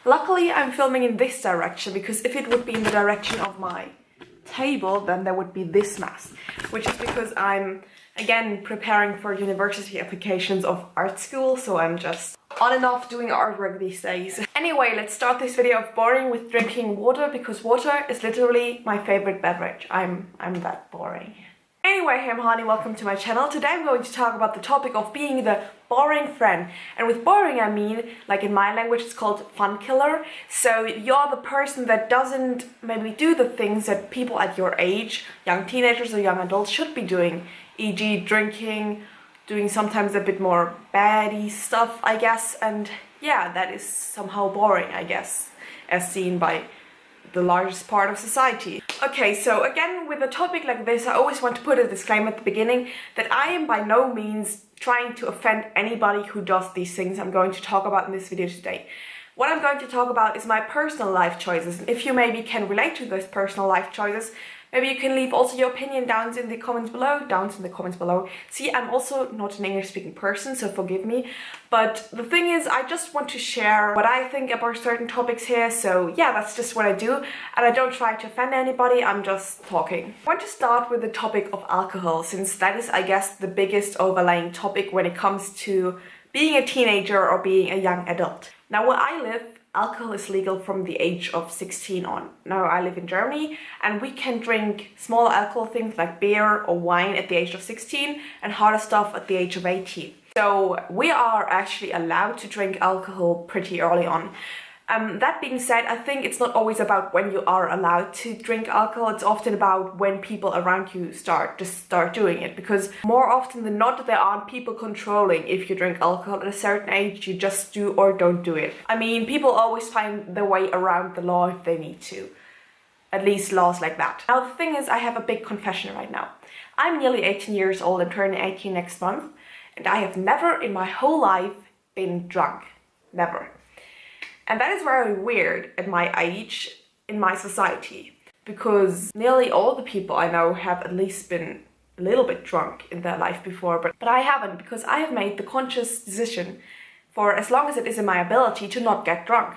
Luckily, I'm filming in this direction because if it would be in the direction of my table, then there would be this mess, which is because I'm again preparing for university applications of art school, so I'm just on and off doing artwork these days. Anyway, let's start this video of boring with drinking water, because water is literally my favorite beverage. I'm that boring. Anyway, hey, I'm Hani, welcome to my channel. Today I'm going to talk about the topic of being the boring friend. And with boring I mean, like in my language it's called fun killer. So you're the person that doesn't maybe do the things that people at your age, young teenagers or young adults, should be doing. E.g. drinking, doing sometimes a bit more baddie stuff, I guess. And yeah, that is somehow boring, I guess, as seen by the largest part of society. Okay, so again, with a topic like this, I always want to put a disclaimer at the beginning that I am by no means trying to offend anybody who does these things I'm going to talk about in this video today. What I'm going to talk about is my personal life choices. If you maybe can relate to those personal life choices, maybe you can leave also your opinion down in the comments below. See, I'm also not an English speaking person, so forgive me. But the thing is, I just want to share what I think about certain topics here. So yeah, that's just what I do. And I don't try to offend anybody, I'm just talking. I want to start with the topic of alcohol, since that is, I guess, the biggest overlaying topic when it comes to being a teenager or being a young adult. Now, where I live, alcohol is legal from the age of 16 on. Now, I live in Germany and we can drink small alcohol things like beer or wine at the age of 16 and harder stuff at the age of 18. So we are actually allowed to drink alcohol pretty early on. That being said, I think it's not always about when you are allowed to drink alcohol. It's often about when people around you start doing it, because more often than not there aren't people controlling if you drink alcohol at a certain age. You just do or don't do it. I mean, people always find their way around the law if they need to. At least laws like that. Now the thing is, I have a big confession right now. I'm nearly 18 years old and turning 18 next month, and I have never in my whole life been drunk. Never. And that is very weird at my age in my society, because nearly all the people I know have at least been a little bit drunk in their life before, but I haven't, because I have made the conscious decision, for as long as it is in my ability, to not get drunk.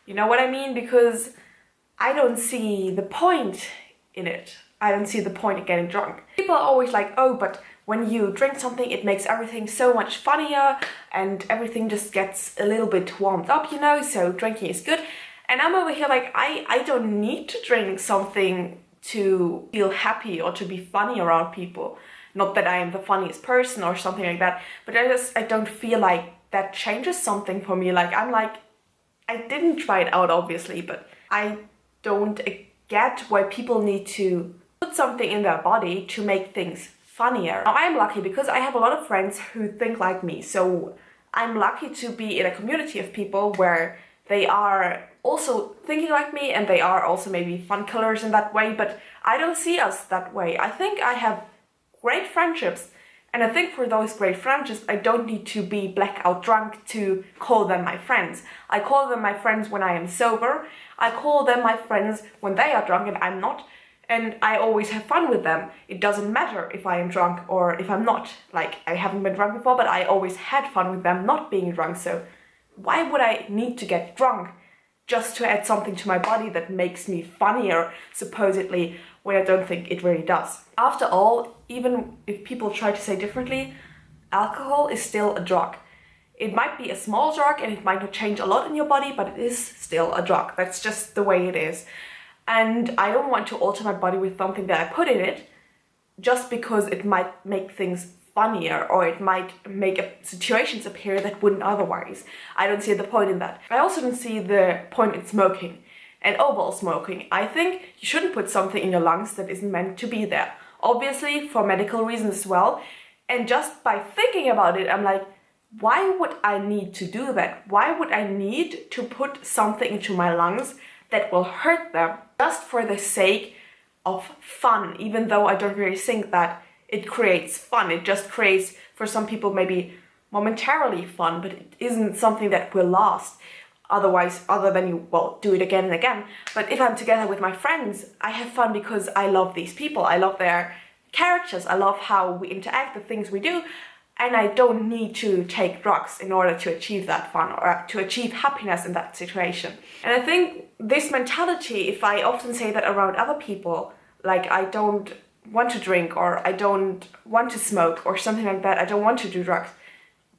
You know what I mean? Because I don't see the point in it. I don't see the point in getting drunk. People are always like, oh, but when you drink something, it makes everything so much funnier and everything just gets a little bit warmed up, you know, so drinking is good. And I'm over here like, I don't need to drink something to feel happy or to be funny around people. Not that I am the funniest person or something like that, but I don't feel like that changes something for me. Like, I'm like, I didn't try it out, obviously, but I don't get why people need to put something in their body to make things funnier. Now, I'm lucky because I have a lot of friends who think like me, so I'm lucky to be in a community of people where they are also thinking like me and they are also maybe fun killers in that way, but I don't see us that way. I think I have great friendships, and I think for those great friendships I don't need to be blackout drunk to call them my friends. I call them my friends when I am sober. I call them my friends when they are drunk and I'm not. And I always have fun with them. It doesn't matter if I am drunk or if I'm not. Like, I haven't been drunk before, but I always had fun with them not being drunk. So why would I need to get drunk just to add something to my body that makes me funnier, supposedly, when I don't think it really does? After all, even if people try to say differently, alcohol is still a drug. It might be a small drug and it might not change a lot in your body, but it is still a drug. That's just the way it is. And I don't want to alter my body with something that I put in it just because it might make things funnier or it might make situations appear that wouldn't otherwise. I don't see the point in that. I also don't see the point in smoking and overall smoking. I think you shouldn't put something in your lungs that isn't meant to be there. Obviously for medical reasons as well. And just by thinking about it, I'm like, why would I need to do that? Why would I need to put something into my lungs that will hurt them just for the sake of fun, even though I don't really think that it creates fun. It just creates, for some people, maybe momentarily fun, but it isn't something that will last. Otherwise, other than you, well, do it again and again. But if I'm together with my friends, I have fun because I love these people. I love their characters. I love how we interact, the things we do. and I don't need to take drugs in order to achieve that fun or to achieve happiness in that situation. And I think this mentality, if I often say that around other people, like I don't want to drink or I don't want to smoke or something like that, I don't want to do drugs,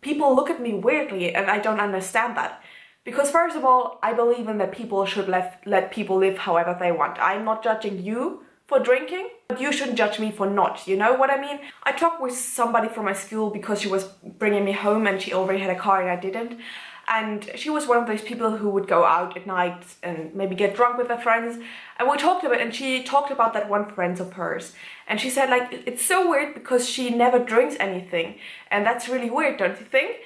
people look at me weirdly and I don't understand that. Because first of all, I believe in that people should let people live however they want. I'm not judging you for drinking, but you shouldn't judge me for not, you know what I mean? I talked with somebody from my school because she was bringing me home and she already had a car and I didn't. And she was one of those people who would go out at night and maybe get drunk with her friends. And we talked about it, and she talked about that one friend of hers. And she said, like, it's so weird because she never drinks anything. And that's really weird, don't you think?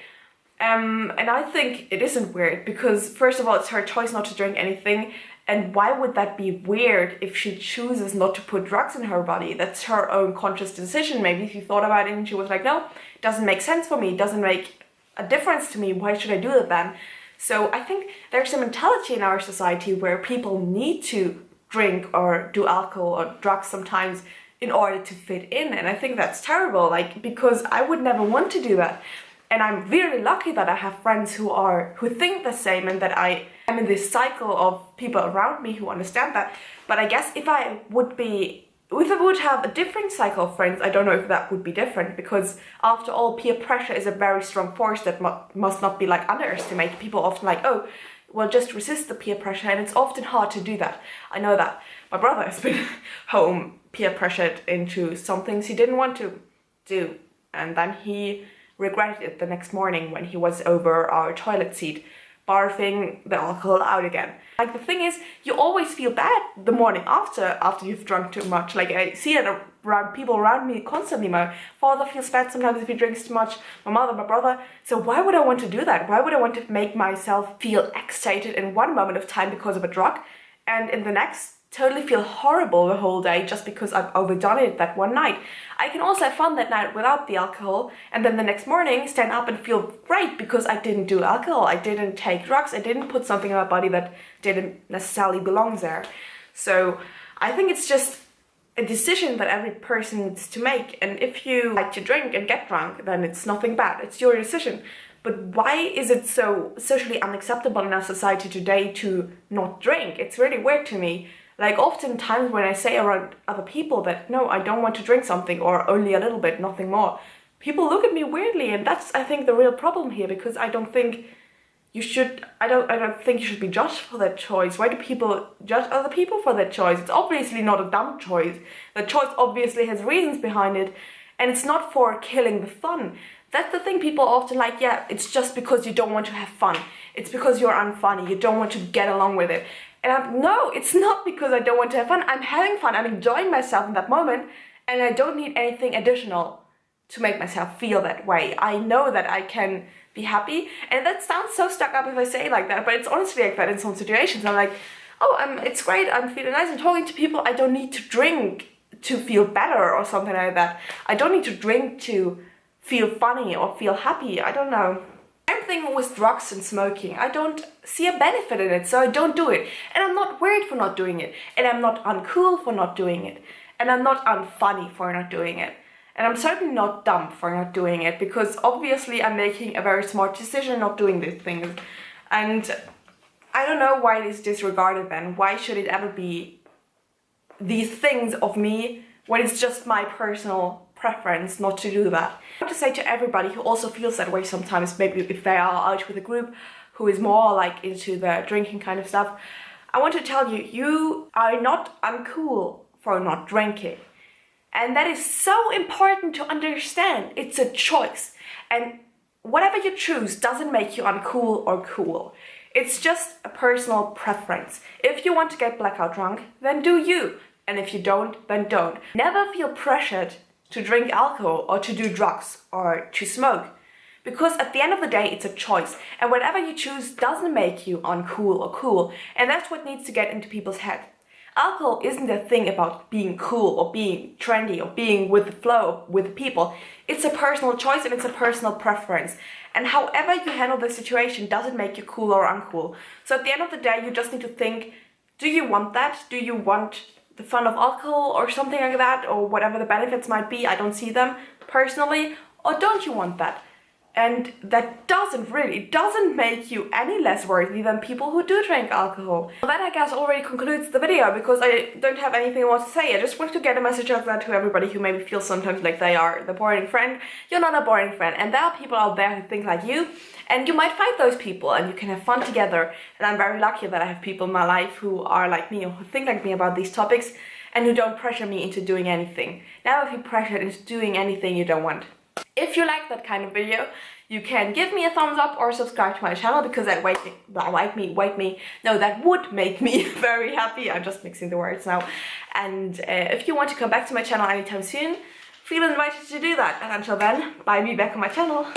And I think it isn't weird because, first of all, it's her choice not to drink anything. And why would that be weird if she chooses not to put drugs in her body? That's her own conscious decision. Maybe she thought about it and she was like, no, it doesn't make sense for me. It doesn't make a difference to me. Why should I do it then? So I think there's a mentality in our society where people need to drink or do alcohol or drugs sometimes in order to fit in. And I think that's terrible, like, because I would never want to do that. And I'm really lucky that I have friends who think the same and that I am in this cycle of people around me who understand that. But I guess if I would have a different cycle of friends, I don't know if that would be different, because after all, peer pressure is a very strong force that must not be like underestimated. People often like, oh, well, just resist the peer pressure, and it's often hard to do that. I know that. My brother has been home peer pressured into some things he didn't want to do, and then he regretted it the next morning when he was over our toilet seat, barfing the alcohol out again. Like, the thing is, you always feel bad the morning after you've drunk too much. Like, I see it around people around me constantly. My father feels bad sometimes if he drinks too much, my mother, my brother. So why would I want to do that? Why would I want to make myself feel excited in one moment of time because of a drug, and in the next totally feel horrible the whole day just because I've overdone it that one night? I can also have fun that night without the alcohol, and then the next morning stand up and feel great because I didn't do alcohol, I didn't take drugs, I didn't put something in my body that didn't necessarily belong there. So I think it's just a decision that every person needs to make, and if you like to drink and get drunk, then it's nothing bad, it's your decision. But why is it so socially unacceptable in our society today to not drink? It's really weird to me. Like, oftentimes when I say around other people that, no, I don't want to drink something, or only a little bit, nothing more, people look at me weirdly, and that's, I think, the real problem here, because I don't think you should be judged for that choice. Why do people judge other people for that choice? It's obviously not a dumb choice. The choice obviously has reasons behind it, and it's not for killing the fun. That's the thing, people often like, yeah, it's just because you don't want to have fun. It's because you're unfunny, you don't want to get along with it. And no, it's not because I don't want to have fun. I'm having fun, I'm enjoying myself in that moment, and I don't need anything additional to make myself feel that way. I know that I can be happy, and that sounds so stuck up if I say it like that, but it's honestly like that in some situations. I'm like, oh, it's great, I'm feeling nice, I'm talking to people, I don't need to drink to feel better or something like that. I don't need to drink to feel funny or feel happy, I don't know. Same thing with drugs and smoking. I don't see a benefit in it, so I don't do it. And I'm not weird for not doing it. And I'm not uncool for not doing it. And I'm not unfunny for not doing it. And I'm certainly not dumb for not doing it, because obviously I'm making a very smart decision not doing these things. And I don't know why it is disregarded then. Why should it ever be these things of me when it's just my personal preference not to do that? I want to say to everybody who also feels that way sometimes, maybe if they are out with a group who is more like into the drinking kind of stuff, I want to tell you, you are not uncool for not drinking. And that is so important to understand. It's a choice. And whatever you choose doesn't make you uncool or cool. It's just a personal preference. If you want to get blackout drunk, then do you. And if you don't, then don't. Never feel pressured to drink alcohol or to do drugs or to smoke. Because at the end of the day, it's a choice. And whatever you choose doesn't make you uncool or cool. And that's what needs to get into people's head. Alcohol isn't a thing about being cool or being trendy or being with the flow with people. It's a personal choice and it's a personal preference. And however you handle the situation doesn't make you cool or uncool. So at the end of the day, you just need to think, do you want that? Do you want the fun of alcohol or something like that, or whatever the benefits might be? I don't see them personally. or don't you want that? And that doesn't make you any less worthy than people who do drink alcohol. Well, that I guess already concludes the video, because I don't have anything more to say. I just want to get a message of that to everybody who maybe feels sometimes like they are the boring friend. You're not a boring friend, and there are people out there who think like you, and you might find those people and you can have fun together. And I'm very lucky that I have people in my life who are like me, or who think like me about these topics, and who don't pressure me into doing anything. Never feel pressured into doing anything you don't want. If you like that kind of video, you can give me a thumbs up or subscribe to my channel, because that that would make me very happy. I'm just mixing the words now. And if you want to come back to my channel anytime soon, feel invited to do that. And until then, bye, be back on my channel.